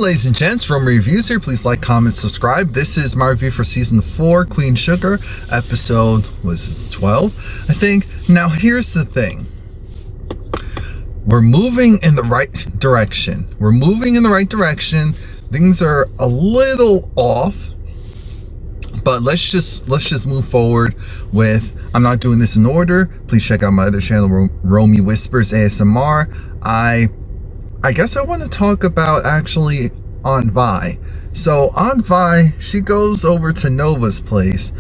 ladies and gents, Romie Reviews here. Please like, comment, subscribe. This is my review for season 4, Queen Sugar, episode, was this 12, I think. Now, here's the thing. We're moving in the right direction. Things are a little off, but let's just move forward with, I'm not doing this in order. Please check out my other channel, Romie Whispers ASMR. I guess I want to talk about actually Aunt Vi. So Aunt Vi, she goes over to Nova's place.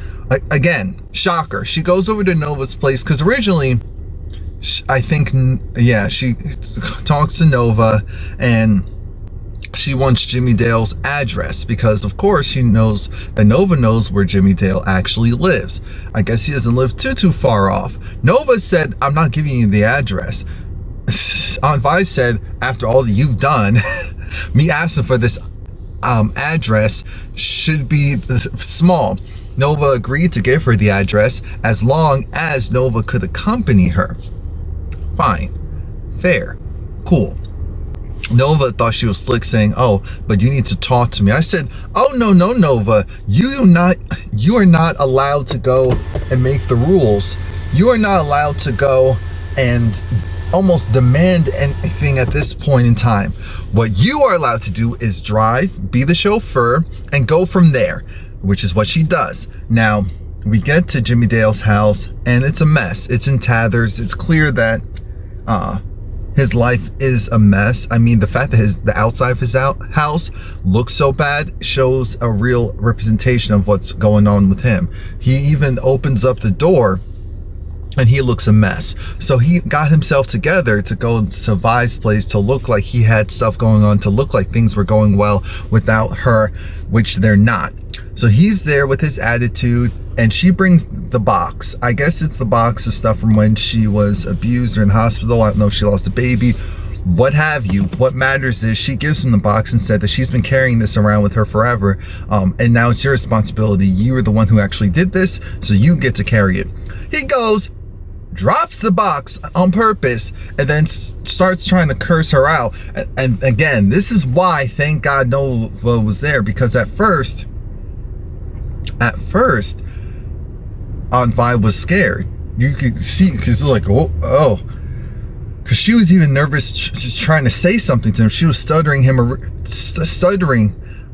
Again, shocker. She goes over to Nova's place because originally, I think, yeah, she talks to Nova and she wants Jimmy Dale's address because, of course, she knows that Nova knows where Jimmy Dale actually lives. I guess he doesn't live too far off. Nova said, I'm not giving you the address. Aunt Vi said, after all that you've done, me asking for this address should be small. Nova agreed to give her the address as long as Nova could accompany her. Fine. Fair. Cool. Nova thought she was slick, saying, oh, but you need to talk to me. I said, oh, no, Nova. You are not allowed to go and make the rules. You are not allowed to go and almost demand anything at this point in time. What you are allowed to do is drive, be the chauffeur, and go from there, which is what she does. Now, we get to Jimmy Dale's house, and it's a mess. It's in tatters. It's clear that his life is a mess. I mean, the fact that the outside of his house looks so bad shows a real representation of what's going on with him. He even opens up the door and he looks a mess. So he got himself together to go to Vi's place to look like he had stuff going on, to look like things were going well without her, which they're not. So he's there with his attitude, and she brings the box. I guess it's the box of stuff from when she was abused or in hospital. I don't know if she lost a baby, what have you. What matters is she gives him the box and said that she's been carrying this around with her forever, and now it's your responsibility. You are the one who actually did this, so you get to carry it. He goes, drops the box on purpose, and then starts trying to curse her out. And again, this is why, thank God, Nova was there, because at first Aunt Vi was scared. You could see, because it was like, oh, because she was even nervous trying to say something to him. She was stuttering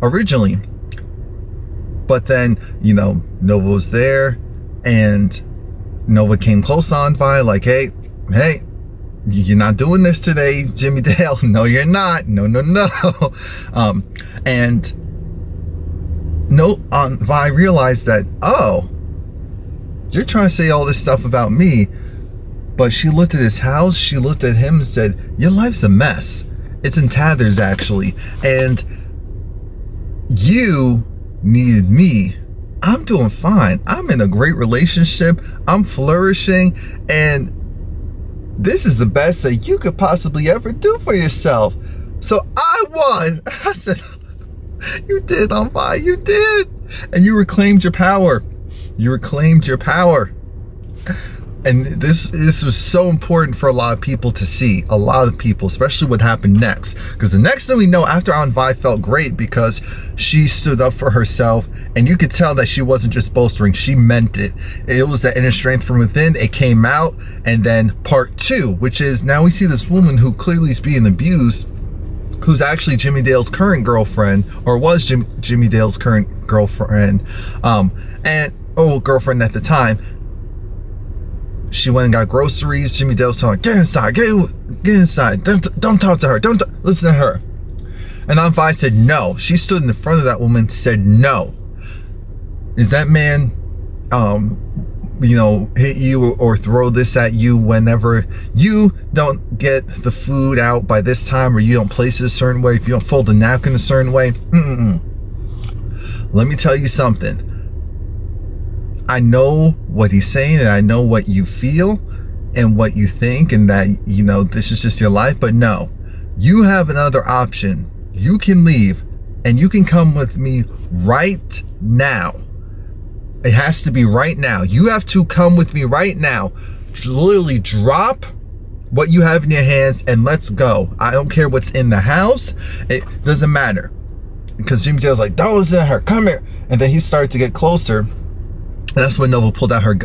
originally, but then, you know, Nova was there, and Nova came close to Aunt Vi, like, hey, you're not doing this today, Jimmy Dale. No, you're not. No. And Aunt Vi realized that, oh, you're trying to say all this stuff about me. But she looked at his house, she looked at him and said, your life's a mess. It's in tatters, actually. And you needed me. I'm doing fine. I'm in a great relationship. I'm flourishing. And this is the best that you could possibly ever do for yourself. So I won. I said, you did, Aunt Vi. You did. And you reclaimed your power. And this was so important for a lot of people to see. A lot of people, especially what happened next. Because the next thing we know, after Aunt Vi felt great because she stood up for herself, and you could tell that she wasn't just bolstering, she meant it. It was that inner strength from within. It came out. And then part 2, which is now we see this woman who clearly is being abused, who's actually Jimmy Dale's current girlfriend, or was Jimmy Dale's current girlfriend, girlfriend at the time. She went and got groceries. Jimmy Dale's telling her, get inside, get inside. Don't talk to her. Don't listen to her. And Aunt Vi said no. She stood in the front of that woman, said no. Is that man, hit you or throw this at you whenever you don't get the food out by this time, or you don't place it a certain way, if you don't fold the napkin a certain way? Let me tell you something. I know what he's saying, and I know what you feel and what you think, and that, this is just your life. But no, you have another option. You can leave, and you can come with me right now. It has to be right now. You have to come with me right now. Literally drop what you have in your hands and let's go. I don't care what's in the house. It doesn't matter. because Jimmy J was like, don't listen to her, come here. And then he started to get closer, and that's when Nova pulled out her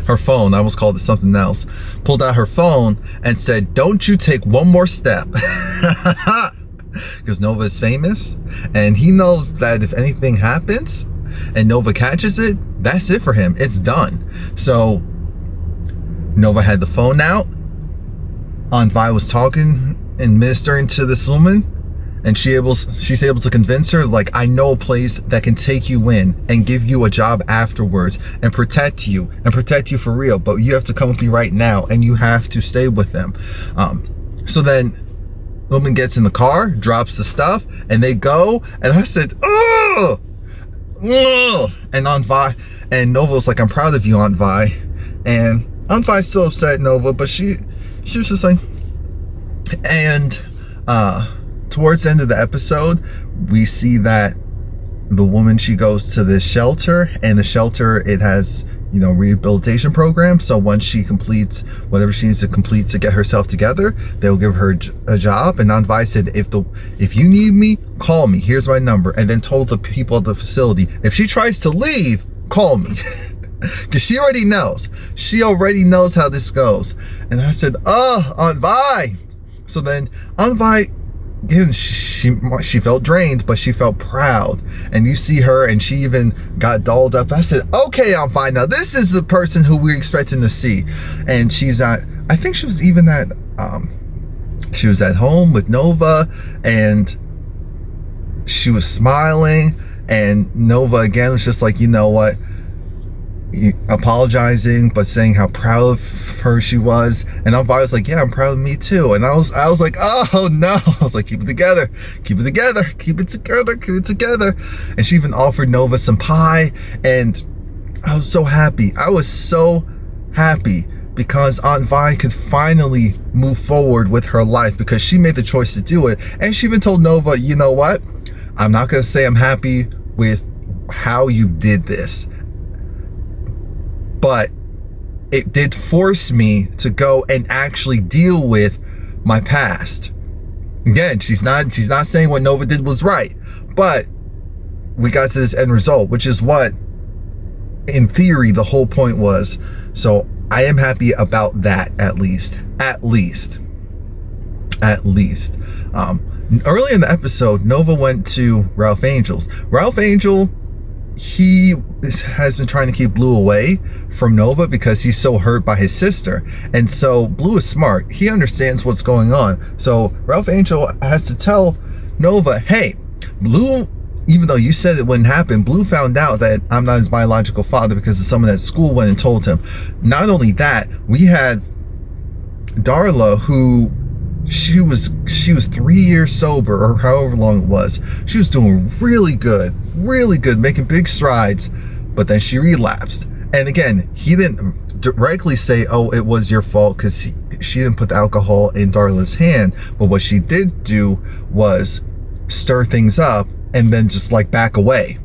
her phone. I almost called it something else. Pulled out her phone and said, don't you take one more step. Because Nova is famous, and he knows that if anything happens and Nova catches it, that's it for him. It's done. So Nova had the phone out. Aunt Vi was talking and ministering to this woman, and she's able to convince her, like, I know a place that can take you in and give you a job afterwards and protect you for real, but you have to come with me right now, and you have to stay with them. So then the woman gets in the car, drops the stuff, and they go, and I said, oh, and Aunt Vi, and Nova was like, I'm proud of you, Aunt Vi. And Aunt Vi's still upset at Nova, but she was just like, and towards the end of the episode, we see that the woman, she goes to this shelter, and the shelter, it has, you know, rehabilitation program. So once she completes whatever she needs to complete to get herself together, they'll give her a job. And Aunt Vi said, if you need me, call me, here's my number. And then told the people at the facility, if she tries to leave, call me. Because she already knows how this goes. And I said, oh, Aunt Vi. So then Aunt Vi, again, she felt drained, but she felt proud. And you see her, and she even got dolled up. I said, okay, I'm fine now. This is the person who we're expecting to see. And she's at, I think she was even at, she was at home with Nova, and she was smiling. And Nova again was just like, you know what? Apologizing, but saying how proud of her she was. And Aunt Vi was like, yeah, I'm proud of me too. And I was like, oh no. I was like, keep it together. And she even offered Nova some pie, and I was so happy. Because Aunt Vi could finally move forward with her life, because she made the choice to do it. And she even told Nova, you know what? I'm not gonna say I'm happy with how you did this, but it did force me to go and actually deal with my past. Again, she's not saying what Nova did was right, but we got to this end result, which is what, in theory, the whole point was. So I am happy about that, at least. Early in the episode, Nova went to Ralph Angel's. Ralph Angel, he has been trying to keep Blue away from Nova because he's so hurt by his sister. And so Blue is smart. He understands what's going on. So Ralph Angel has to tell Nova, hey, Blue, even though you said it wouldn't happen, Blue found out that I'm not his biological father because of someone at school went and told him. Not only that, we had Darla, who she was 3 years sober, or however long it was. She was doing really good, making big strides, but then she relapsed. And again, he didn't directly say, oh, it was your fault, because she didn't put the alcohol in Darla's hand. But what she did do was stir things up and then just like back away,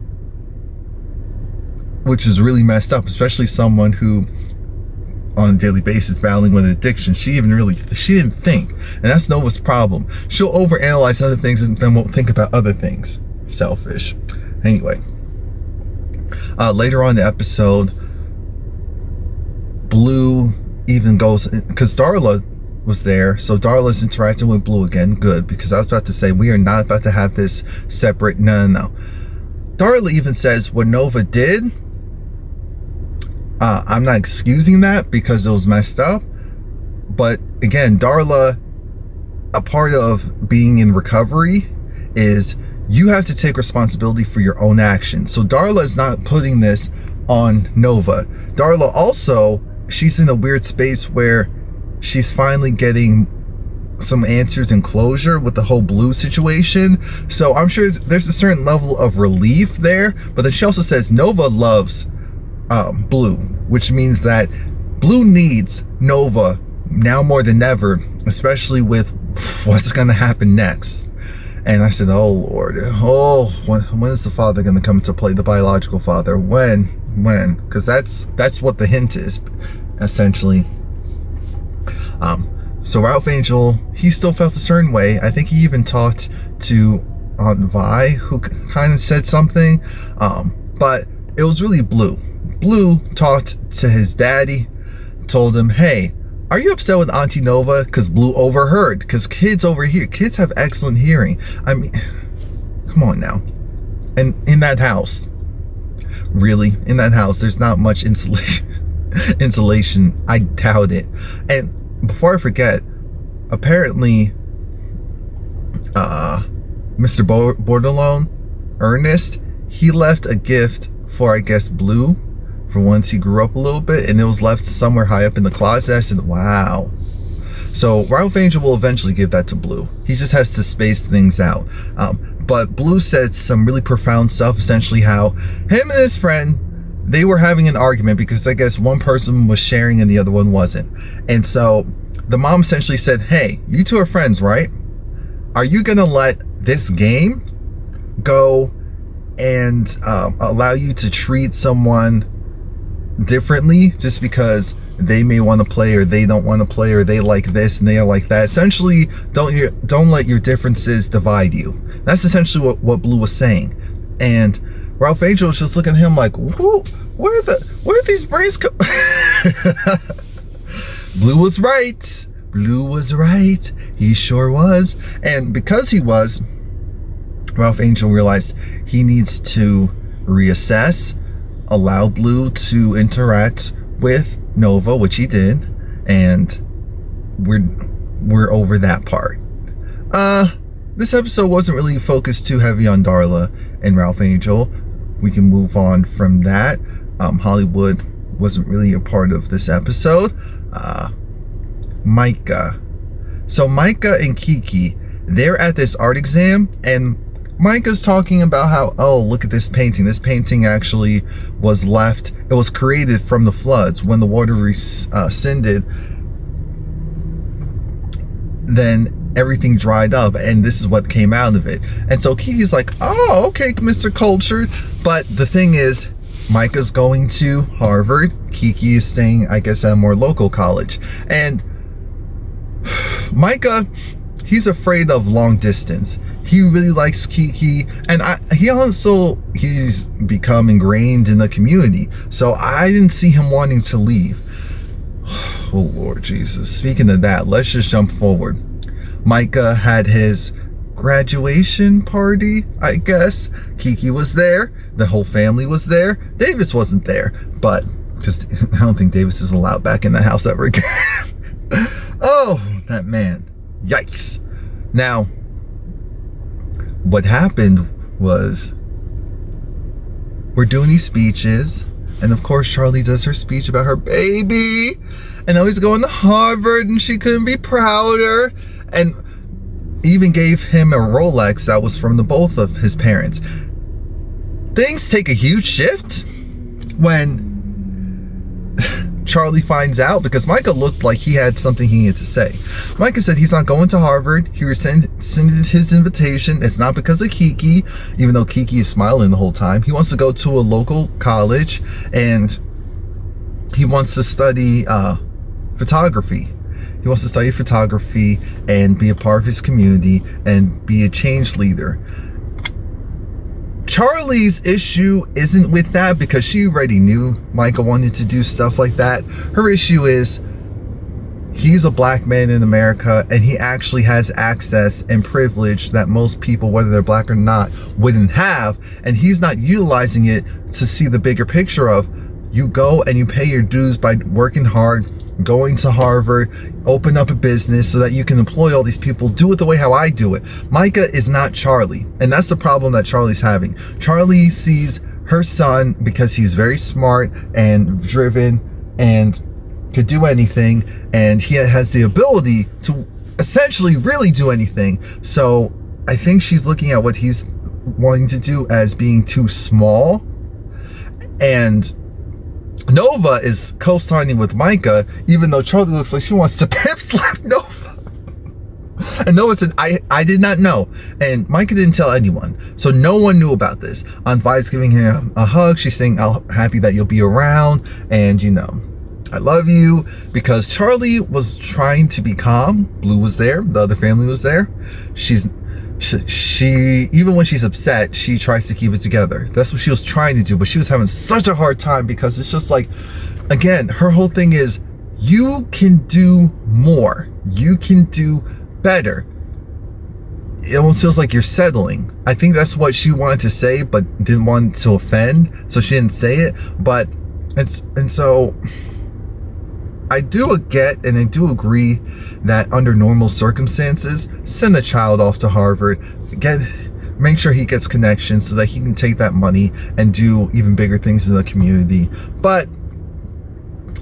which is really messed up, especially someone who on a daily basis battling with addiction. She didn't think. And that's Nova's problem. She'll overanalyze other things and then won't think about other things. Selfish. Anyway, later on in the episode, Blue even goes, because Darla was there, so Darla's interacting with Blue again. Good, because I was about to say, we are not about to have this separate. No. Darla even says what Nova did, I'm not excusing that because it was messed up. But again, Darla, a part of being in recovery is you have to take responsibility for your own actions. So Darla is not putting this on Nova. Darla also, she's in a weird space where she's finally getting some answers and closure with the whole Blue situation. So I'm sure there's a certain level of relief there. But then she also says Nova loves Blue, which means that Blue needs Nova now more than ever, especially with what's going to happen next. And I said, oh Lord, when is the father going to come to play, the biological father? When? Because that's what the hint is, essentially. So Ralph Angel, he still felt a certain way. I think he even talked to Aunt Vi who kind of said something, but it was really Blue. Blue talked to his daddy, told him, hey, are you upset with Auntie Nova? Because Blue overheard, because kids have excellent hearing. I mean, come on now. And in that house, really, in that house, there's not much insulation. I doubt it. And before I forget, apparently, Mr. Bordelon, Ernest, he left a gift for, I guess, Blue, for once he grew up a little bit, and it was left somewhere high up in the closet. I said, wow. So Ralph Angel will eventually give that to Blue. He just has to space things out. But Blue said some really profound stuff, essentially how him and his friend, they were having an argument because I guess one person was sharing and the other one wasn't. And so the mom essentially said, hey, you two are friends, right? Are you gonna let this game go and allow you to treat someone differently just because they may want to play or they don't want to play, or they like this and they are like that? Essentially, don't let your differences divide you. That's essentially what Blue was saying. And Ralph Angel was just looking at him like, where are these brains come? Blue was right. Blue was right. He sure was. And because he was, Ralph Angel realized he needs to reassess, allow Blue to interact with Nova, which he did, and we're over that part. This episode wasn't really focused too heavy on Darla and Ralph Angel. We can move on from that. Hollywood wasn't really a part of this episode. Micah. So Micah and Kiki, they're at this art exam, and Micah's talking about how, oh, look at this painting. This painting actually was left, it was created from the floods. When the water rescinded, then everything dried up, and this is what came out of it. And so Kiki's like, oh, okay, Mr. Culture. But the thing is, Micah's going to Harvard. Kiki is staying, I guess, at a more local college. And Micah, he's afraid of long distance. He really likes Kiki, and he's become ingrained in the community. So I didn't see him wanting to leave. Oh, Lord Jesus. Speaking of that, let's just jump forward. Micah had his graduation party, I guess. Kiki was there. The whole family was there. Davis wasn't there, but just I don't think Davis is allowed back in the house ever again. Oh, that man. Yikes. Now, what happened was we're doing these speeches, and of course Charlie does her speech about her baby, and now he's going to Harvard and she couldn't be prouder, and even gave him a Rolex that was from the both of his parents. Things take a huge shift when Charlie finds out, because Micah looked like he had something he needed to say. Micah said he's not going to Harvard. He rescinded his invitation. It's not because of Kiki, even though Kiki is smiling the whole time. He wants to go to a local college, and he wants to study photography. He wants to study photography and be a part of his community and be a change leader. Charlie's issue isn't with that, because she already knew Micah wanted to do stuff like that. Her issue is he's a black man in America, and he actually has access and privilege that most people, whether they're black or not, wouldn't have, and he's not utilizing it to see the bigger picture of, you go and you pay your dues by working hard, going to Harvard, open up a business so that you can employ all these people, do it the way how I do it. Micah is not Charlie, and that's the problem that Charlie's having. Charlie sees her son, because he's very smart and driven and could do anything, and he has the ability to essentially really do anything. So I think she's looking at what he's wanting to do as being too small, and Nova is co-signing with Micah, even though Charlie looks like she wants to pimp slap Nova. And Nova said, I did not know. And Micah didn't tell anyone. So no one knew about this. Aunt Vi's giving him a hug. She's saying, I'm happy that you'll be around. And, you know, I love you. Because Charlie was trying to be calm. Blue was there. The other family was there. she even when she's upset, she tries to keep it together. That's what she was trying to do, but she was having such a hard time because it's just like, again, her whole thing is, you can do more, you can do better. It almost feels like you're settling. I think that's what she wanted to say, but didn't want to offend, so she didn't say it. But and so I do get and I do agree that under normal circumstances, send the child off to Harvard, make sure he gets connections so that he can take that money and do even bigger things in the community. But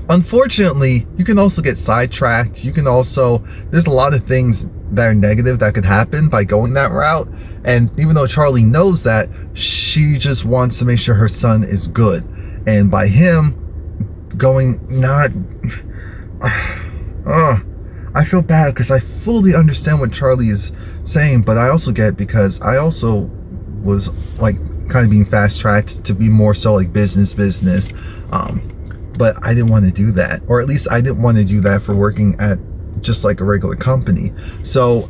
unfortunately, you can also get sidetracked. You can also, there's a lot of things that are negative that could happen by going that route. And even though Charlie knows that, she just wants to make sure her son is good. And by him going not, I feel bad because I fully understand what Charlie is saying, but I also get, because I also was like kind of being fast tracked to be more so like business. But I didn't want to do that, or at least I didn't want to do that for working at just like a regular company. So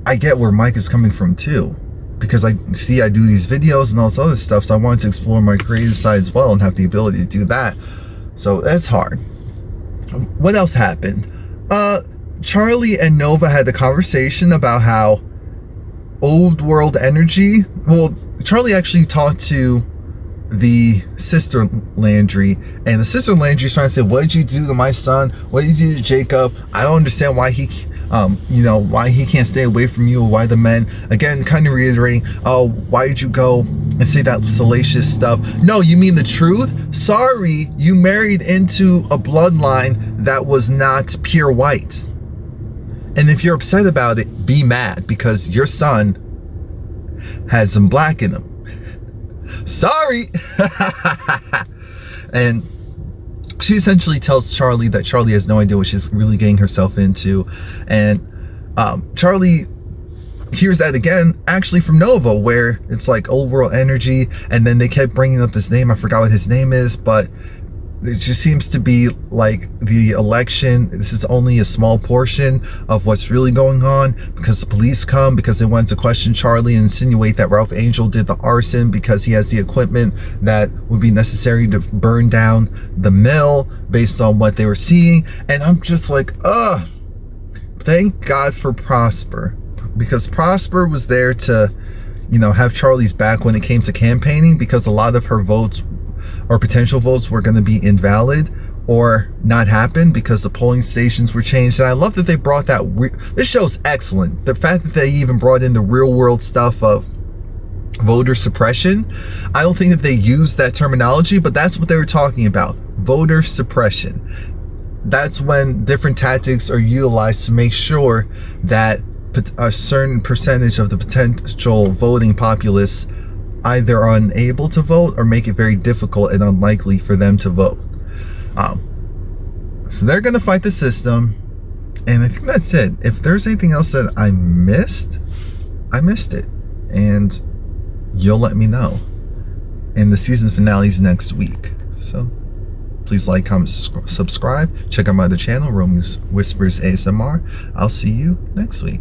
I get where Mike is coming from too, because I do these videos and all this other stuff, so I wanted to explore my creative side as well and have the ability to do that. So that's hard. What else happened? Charlie and Nova had the conversation about how old world energy, well, Charlie actually talked to the sister Landry, and the sister Landry's trying to say, what did you do to my son? What did you do to Jacob? I don't understand why he why he can't stay away from you, or why the men, again, kind of reiterating, oh, why did you go and say that salacious stuff? No, you mean the truth? Sorry, you married into a bloodline that was not pure white. And if you're upset about it, be mad, because your son has some black in him. Sorry. And she essentially tells Charlie that Charlie has no idea what she's really getting herself into. And Charlie hears that again, actually from Nova, where it's like old world energy. And then they kept bringing up this name. I forgot what his name is, but it just seems to be like the election, this is only a small portion of what's really going on, because the police come because they wanted to question Charlie and insinuate that Ralph Angel did the arson because he has the equipment that would be necessary to burn down the mill based on what they were seeing. And I'm just like, thank God for Prosper, because Prosper was there to, have Charlie's back when it came to campaigning, because a lot of her votes or potential votes were going to be invalid or not happen because the polling stations were changed. And I love that they brought that. This show's excellent. The fact that they even brought in the real world stuff of voter suppression. I don't think that they used that terminology, but that's what they were talking about. Voter suppression. That's when different tactics are utilized to make sure that a certain percentage of the potential voting populace either are unable to vote or make it very difficult and unlikely for them to vote. So they're going to fight the system. And I think that's it. If there's anything else that I missed it. And you'll let me know. And the season finale is next week. So please like, comment, subscribe. Check out my other channel, Romie Whispers ASMR. I'll see you next week.